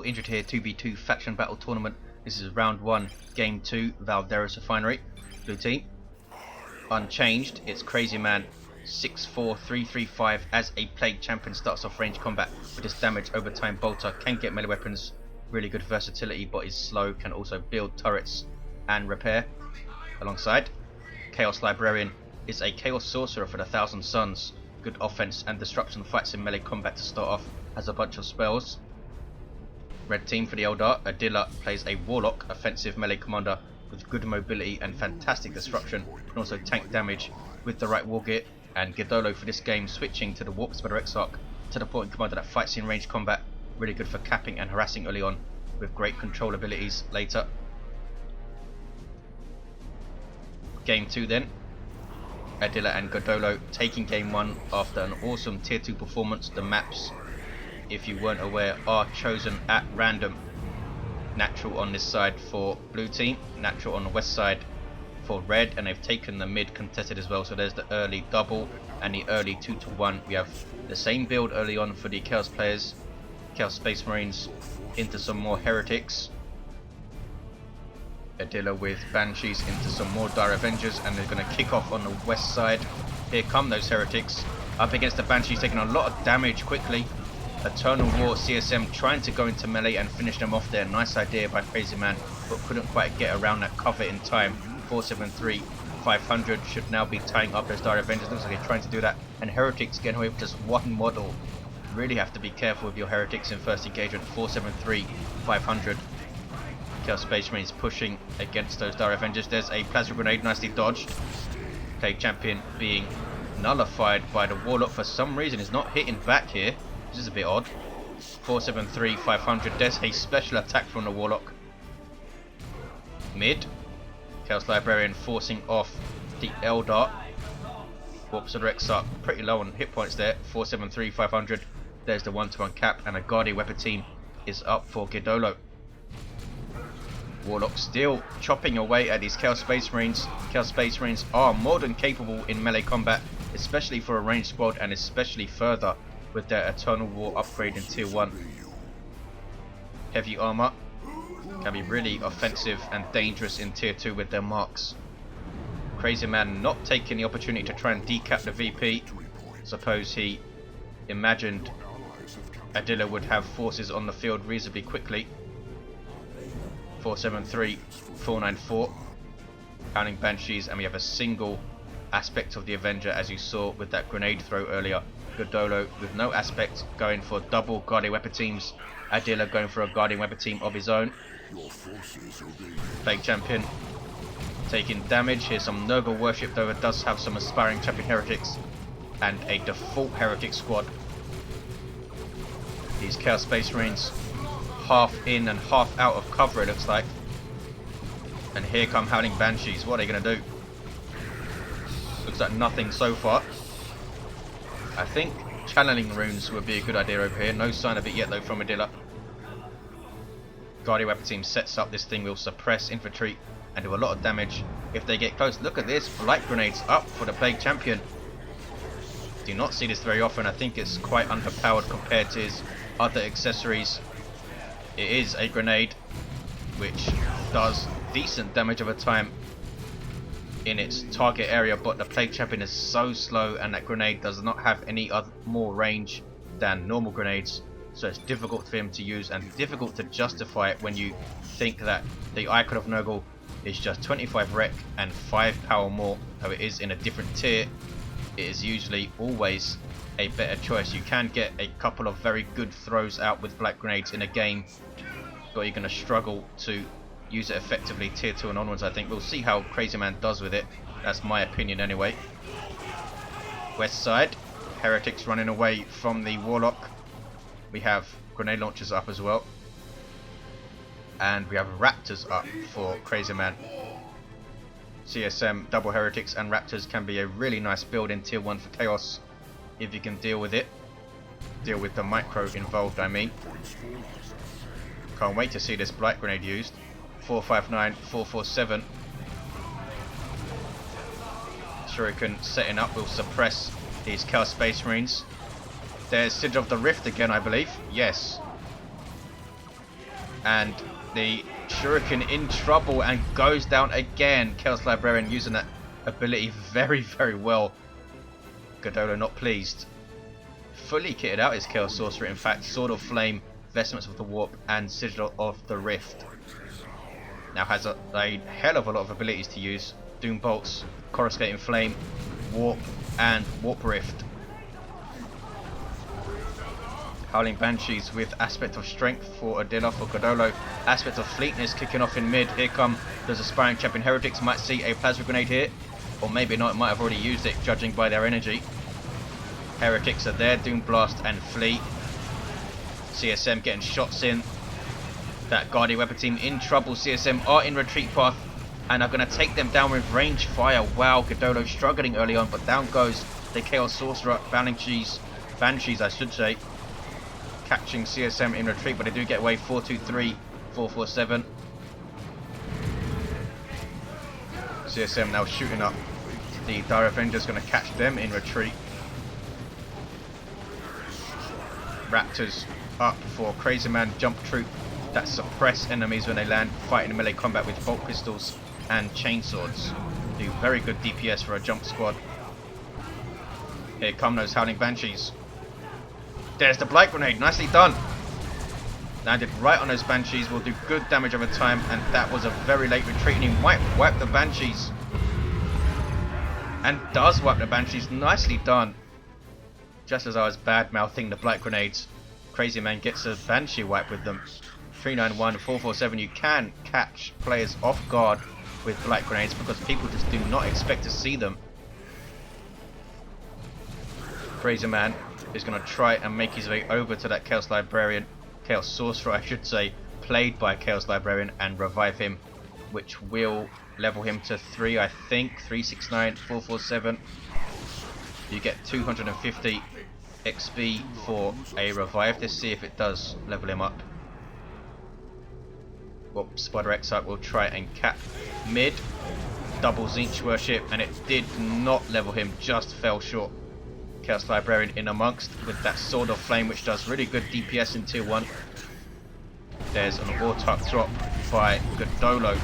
injured here. 2v2 faction battle tournament. This is round 1, game 2, Valderas Refinery. Blue team. Unchanged, it's Crazyman 64335 as a Plague Champion starts off range combat with his damage over time bolter. Can get melee weapons, really good versatility, but is slow. Can also build turrets and repair. Alongside, Chaos Librarian is a Chaos Sorcerer for the Thousand Suns. Good offense and destruction, fights in melee combat to start off, has a bunch of spells. Red team for the Eldar, Adila plays a Warlock, offensive melee commander with good mobility and fantastic destruction, and also tank damage with the right war gear. And GiDDoLo for this game, switching to the Warp Spider Exarch, teleporting commander that fights in range combat, really good for capping and harassing early on, with great control abilities later. Game 2 then, Adila and GiDDoLo taking game 1 after an awesome tier 2 performance. The maps, if you weren't aware, are chosen at random. Natural on this side for blue team, natural on the west side for red, and they've taken the mid contested as well. So there's the early double and the early 2-to-1. We have the same build early on for the Chaos players, Chaos Space Marines into some more heretics. Adila with Banshees into some more Dire Avengers, and they're going to kick off on the west side. Here come those heretics up against the Banshees, taking a lot of damage quickly. Eternal War CSM trying to go into melee and finish them off there. Nice idea by Crazyman, but couldn't quite get around that cover in time. 473 500 should now be tying up those Dire Avengers. Looks like they're trying to do that, and heretics getting away with just one model. Really have to be careful with your heretics in first engagement. 473 500. Chaos Space Marines pushing against those Dire Avengers. There's a plasma grenade, nicely dodged. Plague Champion being nullified by the Warlock for some reason. Is not hitting back here. This is a bit odd. 473 500. There's a special attack from the Warlock. Mid. Chaos Librarian forcing off the Eldar. Warp Spider Exarch pretty low on hit points there. 473 500. There's the 1-to-1 cap, and a Guardian weapon team is up for GiDDoLo. Warlock still chopping away at these Chaos Space Marines. Chaos Space Marines are more than capable in melee combat, especially for a ranged squad, and especially further with their Eternal War upgrade in tier 1. Heavy armor can be really offensive and dangerous in tier 2 with their marks. Crazyman not taking the opportunity to try and decap the VP. Suppose he imagined Adila would have forces on the field reasonably quickly. 473 494. Pounding Banshees, and we have a single aspect of the Avenger, as you saw with that grenade throw earlier. GiDDoLo with no aspect, going for double Guardian weapon teams. Adila going for a Guardian weapon team of his own. Plague Champion taking damage. Here's some Nurgle worship, though it does have some aspiring champion heretics and a default heretic squad. These Chaos Space Marines half in and half out of cover, it looks like. And here come Howling Banshees. What are they going to do? Looks like nothing so far. I think channeling runes would be a good idea over here. No sign of it yet though from Adila. Guardian weapon team sets up this thing, will suppress infantry and do a lot of damage if they get close. Look at this, light grenades up for the Plague Champion. Do not see this very often. I think it's quite underpowered compared to his other accessories. It is a grenade which does decent damage over time in its target area, but the Plague Champion is so slow, and that grenade does not have any other more range than normal grenades, so it's difficult for him to use and difficult to justify it when you think that the Icon of Nurgle is just 25 rec and 5 power more. Though it is in a different tier, it is usually always a better choice. You can get a couple of very good throws out with black grenades in a game, but you're going to struggle to use it effectively tier 2 and onwards. I think we'll see how Crazyman does with it. That's my opinion anyway. West side, heretics running away from the Warlock. We have grenade launchers up as well, and we have Raptors up for Crazyman. CSM double heretics and Raptors can be a really nice build in tier 1 for Chaos if you can deal with it. Deal with the micro involved, I mean. Can't wait to see this blight grenade used. 459 447. Shuriken setting up will suppress these Chaos Space Marines. There's Sigil of the Rift again, I believe. Yes. And the Shuriken in trouble and goes down again. Chaos Librarian using that ability very, very well. GiDDoLo not pleased. Fully kitted out his Chaos Sorcerer, in fact. Sword of Flame, Vestments of the Warp, and Sigil of the Rift. Now has a hell of a lot of abilities to use. Doom Bolts, Coruscating Flame, Warp, and Warp Rift. Howling Banshees with Aspect of Strength for Adila for GiDDoLo. Aspect of Fleetness kicking off in mid. Here come those aspiring champion heretics. Might see a plasma grenade here. Or maybe not, might have already used it, judging by their energy. Heretics are there, Doom Blast and Flee. CSM getting shots in. That Guardian Weapon team in trouble. CSM are in retreat path and are going to take them down with range fire. Wow, GiDDoLo struggling early on, but down goes the Chaos Sorcerer. Banshees I should say. Catching CSM in retreat, but they do get away. 4-2-3, 4-4-7. CSM now shooting up. The Dire Avenger's going to catch them in retreat. Raptors up for Crazyman jump troop that suppress enemies when they land, fighting in melee combat with bolt pistols and chainswords. Do very good DPS for a jump squad. Here come those Howling Banshees. There's the Blight Grenade, nicely done. Landed right on those Banshees, will do good damage over time, and that was a very late retreat, and he might wipe the Banshees. And does wipe the Banshees, nicely done. Just as I was bad-mouthing the Blight Grenades, Crazyman gets a Banshee wipe with them. 391, 447, you can catch players off guard with Blight Grenades because people just do not expect to see them. Crazyman is going to try and make his way over to that Chaos Librarian, Chaos Sorcerer I should say, played by Chaos Librarian, and revive him, which will level him to 3, I think, 369, 447. You get 250 XP for a revive. Let's see if it does level him up. Warp Spider Exarch will try and cap mid. Double Tzeentch Worship, and it did not level him, just fell short. Chaos Librarian in amongst with that Sword of Flame, which does really good DPS in tier 1. There's an Autarch drop by GiDDoLo.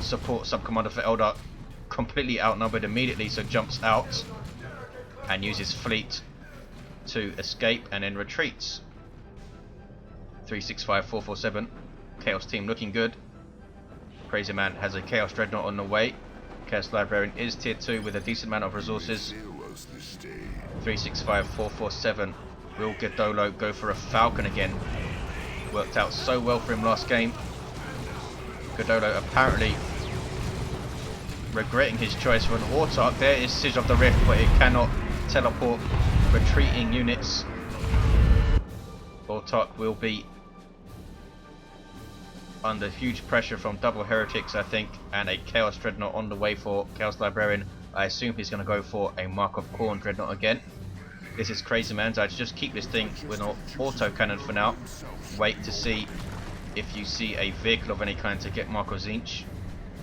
Support sub-commander for Eldar, completely outnumbered immediately, so jumps out and uses fleet to escape and then retreats. 365, 447. Chaos team looking good. Crazyman has a Chaos Dreadnought on the way. Chaos Librarian is tier 2 with a decent amount of resources. 365, 447. Will GiDDoLo go for a Falcon again? Worked out so well for him last game. GiDDoLo apparently regretting his choice for an Autarch. There is Sigil of the Rift, but it cannot teleport retreating units. Autarch will be under huge pressure from double Heretics, I think, and a Chaos Dreadnought on the way for Chaos Librarian. I assume he's going to go for a Mark of Khorne Dreadnought again. This is Crazyman, so I'd just keep this thing with an auto cannon for now. Wait to see if you see a vehicle of any kind to get Mark of Tzeentch.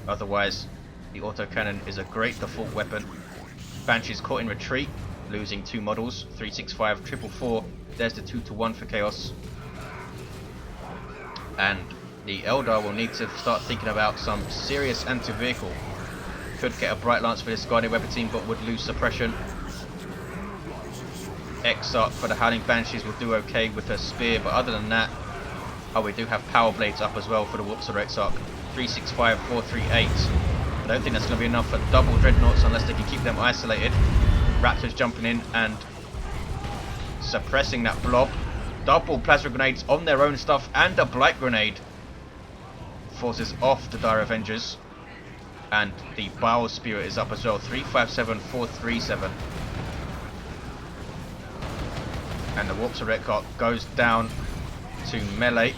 Otherwise, the auto cannon is a great default weapon. Banshee's caught in retreat, losing 2 models. 365, 444. There's the 2-to-1 for Chaos. And the Eldar will need to start thinking about some serious anti-vehicle. Could get a Bright Lance for this Guardian Weapon team, but would lose suppression. Exarch for the Howling Banshees will do okay with her spear, but other than that, oh, we do have Power Blades up as well for the Warp Spider Exarch. 365, 438. I don't think that's going to be enough for double Dreadnoughts unless they can keep them isolated. Raptors jumping in and suppressing that blob. Double Plasma Grenades on their own stuff and a Blight Grenade. Forces off the Dire Avengers. And the Bile Spirit is up as well. 357, 437. And the Warp Spider Exarch goes down to melee.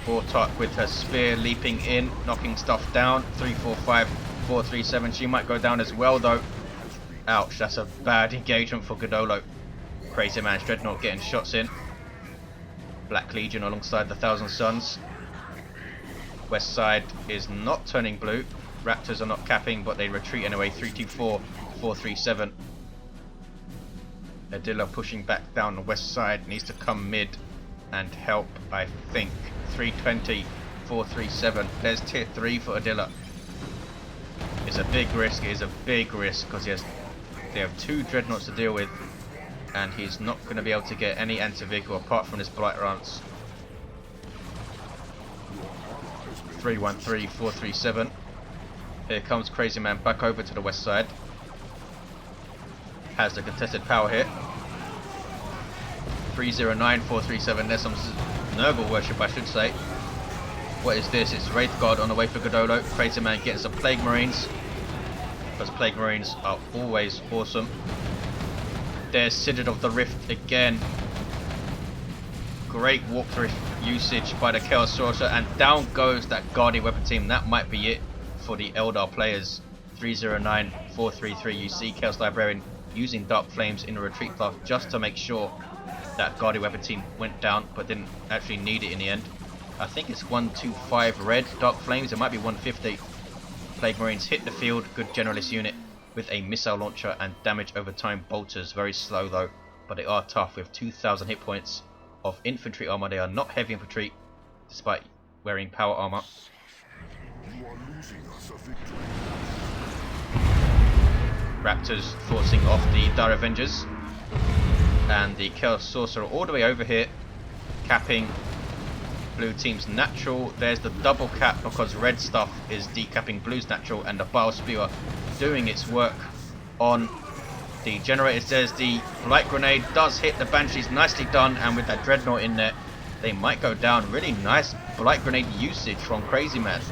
Autarch with her spear leaping in, knocking stuff down. 345, 437. She might go down as well though. Ouch, that's a bad engagement for GiDDoLo. Crazyman's Dreadnought getting shots in. Black Legion alongside the Thousand Suns. West side is not turning blue. Raptors are not capping, but they retreat anyway. 324, 437. Adila pushing back down the west side, needs to come mid. and help, I think. 320, 437. There's tier 3 for Adila. It's a big risk. It is a big risk because they have 2 dreadnoughts to deal with, and he's not going to be able to get any anti-vehicle apart from this Blight Lance. 313, 437. Here comes Crazyman back over to the west side. Has the contested power hit. 309, 437. There's some Nurgle worship, I should say. What is this? It's Wraithguard on the way for GiDDoLo. Crazyman getting some Plague Marines, because Plague Marines are always awesome. There's Citadel of the Rift again. Great walkthrough usage by the Chaos Sorcerer, and down goes that Guardian weapon team. That might be it for the Eldar players. 309, 433. You see Chaos Librarian using Dark Flames in a retreat path just to make sure that Guardian weapon team went down, but didn't actually need it in the end. I think it's 125 red Dark Flames. It might be 150. Plague Marines hit the field. Good generalist unit with a missile launcher and damage over time bolters. Very slow though, but they are tough with 2,000 hit points of infantry armor. They are not heavy infantry despite wearing power armor. Raptors forcing off the Dire Avengers, and the Chaos Sorcerer all the way over here capping blue team's natural. There's the double cap because red stuff is decapping blue's natural, and the Bile Spewer doing its work on the generators. There's the Blight Grenade, does hit the Banshees, nicely done, and with that Dreadnought in there they might go down. Really nice Blight Grenade usage from Crazyman.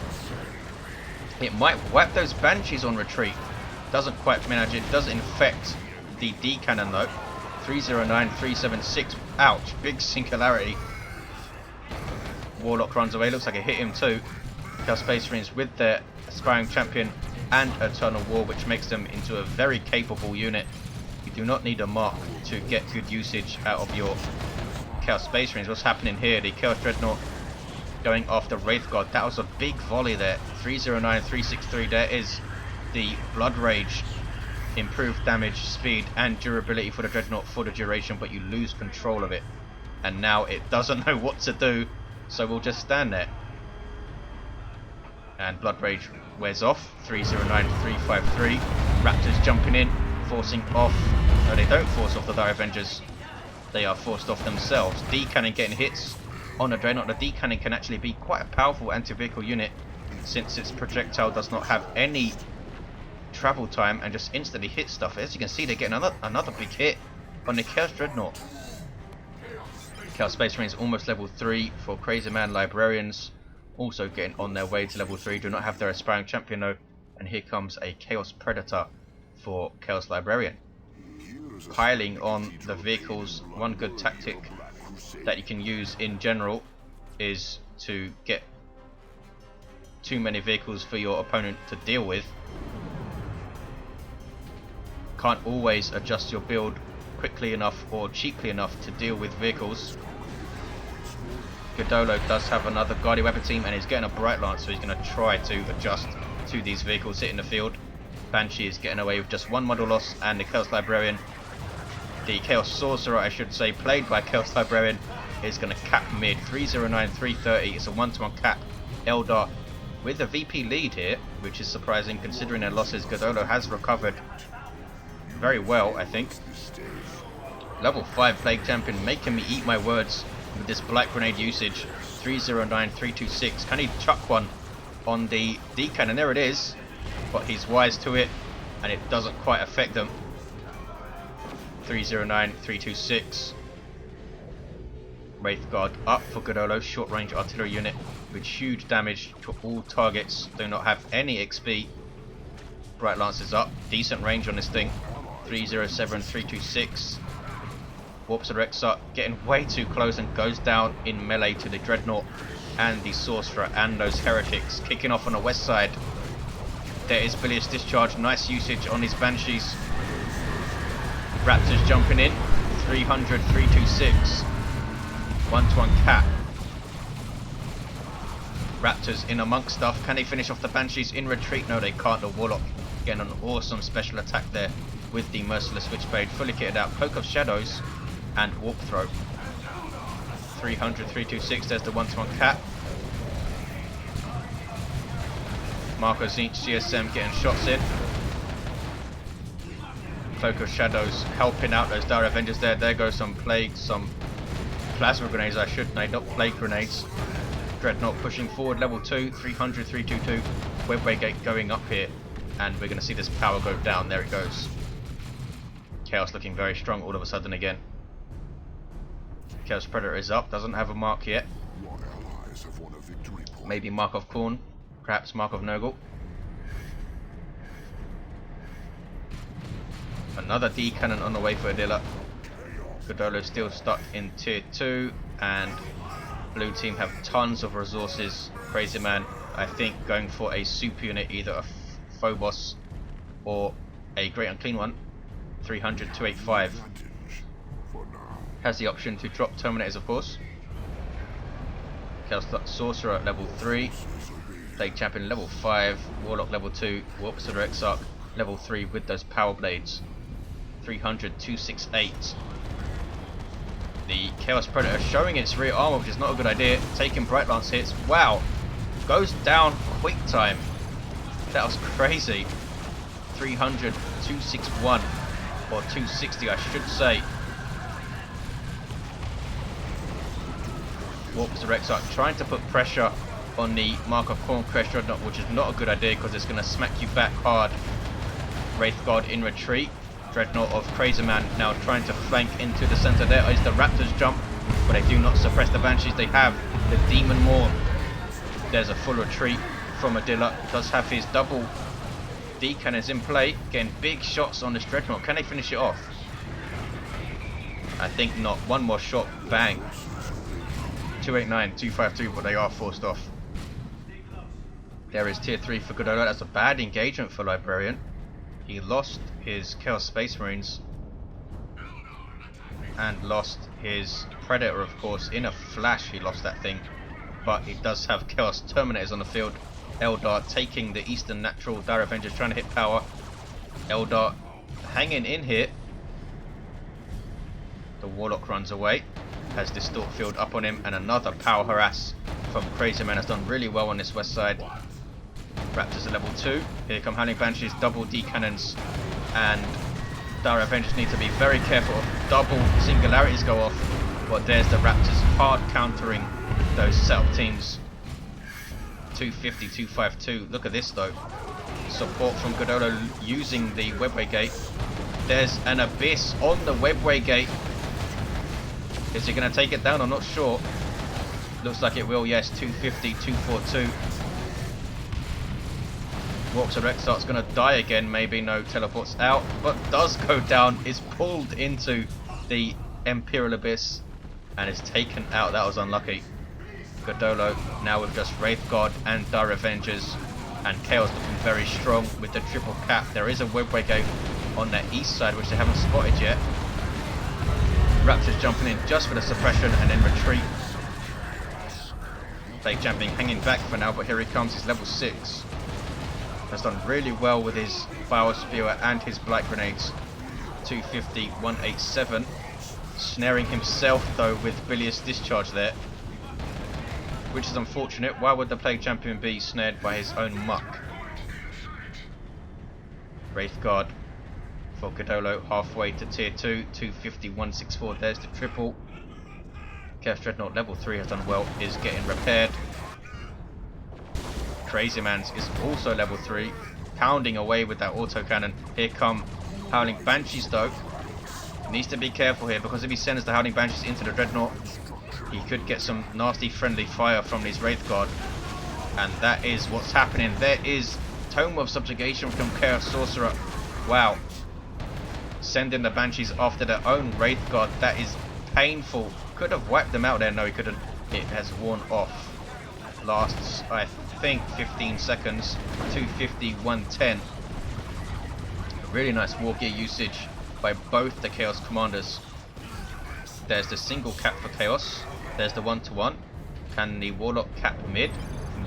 It might wipe those Banshees on retreat. Doesn't quite manage it. Does infect the D cannon though. 309, 376. Ouch, big singularity. Warlock runs away, looks like it hit him too. Chaos Space Marines with their Aspiring Champion and Eternal War, which makes them into a very capable unit. You do not need a mark to get good usage out of your Chaos Space Marines. What's happening here? The Chaos Dreadnought going after Wraithguard. That was a big volley there. 309, 363. There is the Blood Rage. Improved damage, speed and durability for the Dreadnought for the duration, but you lose control of it. And now it doesn't know what to do, so we'll just stand there. And Blood Rage wears off. 309, 353. Raptors jumping in, forcing off. No, they don't force off the Dire Avengers. They are forced off themselves. D-Cannon getting hits on the Dreadnought. The D-Cannon can actually be quite a powerful anti-vehicle unit, since its projectile does not have any travel time and just instantly hit stuff. As you can see, they get another big hit on the Chaos Dreadnought. Chaos Space Marines almost level 3 for Crazyman. Librarians also getting on their way to level 3. Do not have their Aspiring Champion though. And here comes a Chaos Predator for Chaos Librarian. Piling on the vehicles. One good tactic that you can use in general is to get too many vehicles for your opponent to deal with. Can't always adjust your build quickly enough or cheaply enough to deal with vehicles. GiDDoLo does have another Guardian weapon team and he's getting a Bright Lance, so he's going to try to adjust to these vehicles hitting the field. Banshee is getting away with just one model loss, and the Chaos Librarian, the Chaos Sorcerer I should say, played by Chaos Librarian, is going to cap mid. 309, 330. It's a 1-to-1 cap. Eldar with a VP lead here, which is surprising considering their losses. GiDDoLo has recovered very well, I think. Level 5 Plague Champion making me eat my words with this Blight Grenade usage. 309, 326. Can he chuck one on the D-Cannon? There it is. But he's wise to it and it doesn't quite affect them. 309, 326. Wraithguard up for GiDDoLo. Short range artillery unit with huge damage to all targets. Do not have any XP. Bright Lance is up. Decent range on this thing. 307, 326. Warp Spider Exarch getting way too close and goes down in melee to the Dreadnought and the Sorcerer and those Heretics. Kicking off on the west side. There is Bilious Discharge. Nice usage on these Banshees. Raptors jumping in. 300, 326. 1-to-1 cap. Raptors in amongst stuff. Can they finish off the Banshees in retreat? No, they can't. The Warlock getting an awesome special attack there with the Merciless Switchblade. Fully kitted out. Cloak of Shadows and Warp Throw. 300, 326. There's the 1-to-1 cap. Marco Zinch, CSM getting shots in. Cloak of Shadows helping out those Dire Avengers there. There goes some plague, some plasma grenades, I should say, not plague grenades. Dreadnought pushing forward, level 2, 300, 322. Webway Gate going up here, and we're going to see this power go down. There it goes. Chaos looking very strong all of a sudden again. Chaos Predator is up, doesn't have a mark yet. Maybe Mark of Khorne, perhaps Mark of Nurgle. Another D cannon on the way for Adila. GiDDoLo still stuck in tier 2, and blue team have tons of resources. Crazyman, I think, going for a super unit, either a Phobos or a Great Unclean one. 300, 285. Has the option to drop Terminators, of course. Chaos Sorcerer at level 3. Plague Champion level 5. Warlock level 2. Warp Spider Exarch level 3 with those power blades. 300, 268. The Chaos Predator showing its rear armor, which is not a good idea. Taking Bright Lance hits. Wow. Goes down quick time. That was crazy. 300, 261. Or 260, I should say. Warp Spider Exarch trying to put pressure on the Mark of Khorne Crest Dreadnought, which is not a good idea because it's going to smack you back hard. Wraith Guard in retreat. Dreadnought of Crazyman now trying to flank into the center. There is the Raptors jump, but they do not suppress the Banshees. They have the Demon Maw. There's a full retreat from Adila. Does have his double D cannons in play, getting big shots on this Dreadnought. Can they finish it off? I think not. One more shot, bang. 289, 252, but they are forced off. There is tier 3 for GiDDoLo. That's a bad engagement for Librarian. He lost his Chaos Space Marines and lost his Predator, of course. In a flash he lost that thing, but he does have Chaos Terminators on the field. Eldar taking the Eastern Natural. Dire Avengers trying to hit power. Eldar hanging in here. The Warlock runs away, has Distort Field up on him, and another power harass from Crazyman has done really well on this west side. Raptors at level 2. Here come Howling Banshees, double D cannons, and Dire Avengers need to be very careful of double singularities go off. But there's the Raptors hard countering those setup teams. 250, 252. Look at this though. Support from GiDDoLo using the Webway Gate. There's an Abyss on the Webway Gate. Is he going to take it down? I'm not sure. Looks like it will, yes. 250, 242. Warp Spider Exarch's going to die again, maybe. No, teleports out, but does go down. Is pulled into the Imperial Abyss and is taken out. That was unlucky. GiDDoLo now with just Wraith Guard and Dire Avengers, and Chaos looking very strong with the triple cap. There is a Webway Gate on their east side, which they haven't spotted yet. Raptors jumping in just for the suppression and then retreat. Plague Champion hanging back for now, but here he comes. He's level 6. Has done really well with his Fire Spewer and his Blight Grenades. 250, 187. Snaring himself though with Bilious Discharge there, which is unfortunate. Why would the Plague Champion be snared by his own muck? Wraith Guard for GiDDoLo halfway to tier 2, 250, 164. There's the triple. Chaos Dreadnought level 3 has done well, is getting repaired. Crazyman's is also level 3, pounding away with that autocannon. Here come Howling Banshees though. Needs to be careful here, because if he sends the Howling Banshees into the Dreadnought, he could get some nasty friendly fire from these Wraith Guard. And that is what's happening. There is Tome of Subjugation from Chaos Sorcerer. Wow. Sending the Banshees after their own Wraith Guard. That is painful. Could have wiped them out there. No, he couldn't. It has worn off. Lasts, I think, 15 seconds. 250, 110. Really nice war gear usage by both the Chaos Commanders. There's the single cap for Chaos. There's the 1-to-1. Can the Warlock cap mid?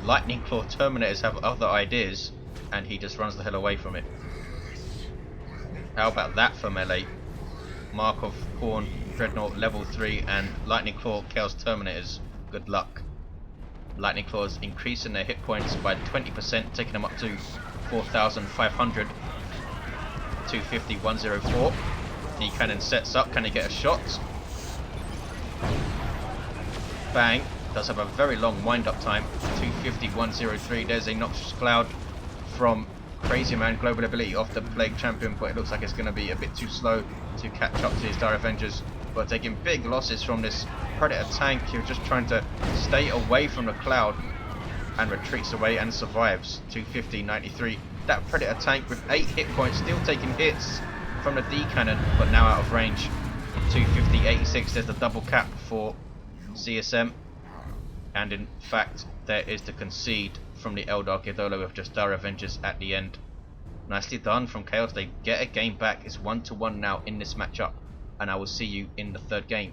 Lightning Claw Terminators have other ideas, and he just runs the hell away from it. How about that for melee? Mark of Khorne Dreadnought level 3 and Lightning Claw Chaos Terminators. Good luck. Lightning Claws increasing their hit points by 20%, taking them up to 4,500. 250, 104. The cannon sets up. Can he get a shot? Bang. Does have a very long wind-up time. 250, 103. There's a Noxious Cloud from Crazyman. Global ability off the Plague Champion, but it looks like it's going to be a bit too slow to catch up to his Dire Avengers. But taking big losses from this Predator tank. He was just trying to stay away from the cloud and retreats away and survives. 250, 93. That Predator tank with 8 hit points, still taking hits from the D cannon, but now out of range. 250, 86. There's the double cap for CSM. And in fact, there is the concede from the Eldar GiDDoLo with just Dire Avengers at the end. Nicely done from Chaos. They get a game back. It's 1-1 now in this matchup. And I will see you in the third game.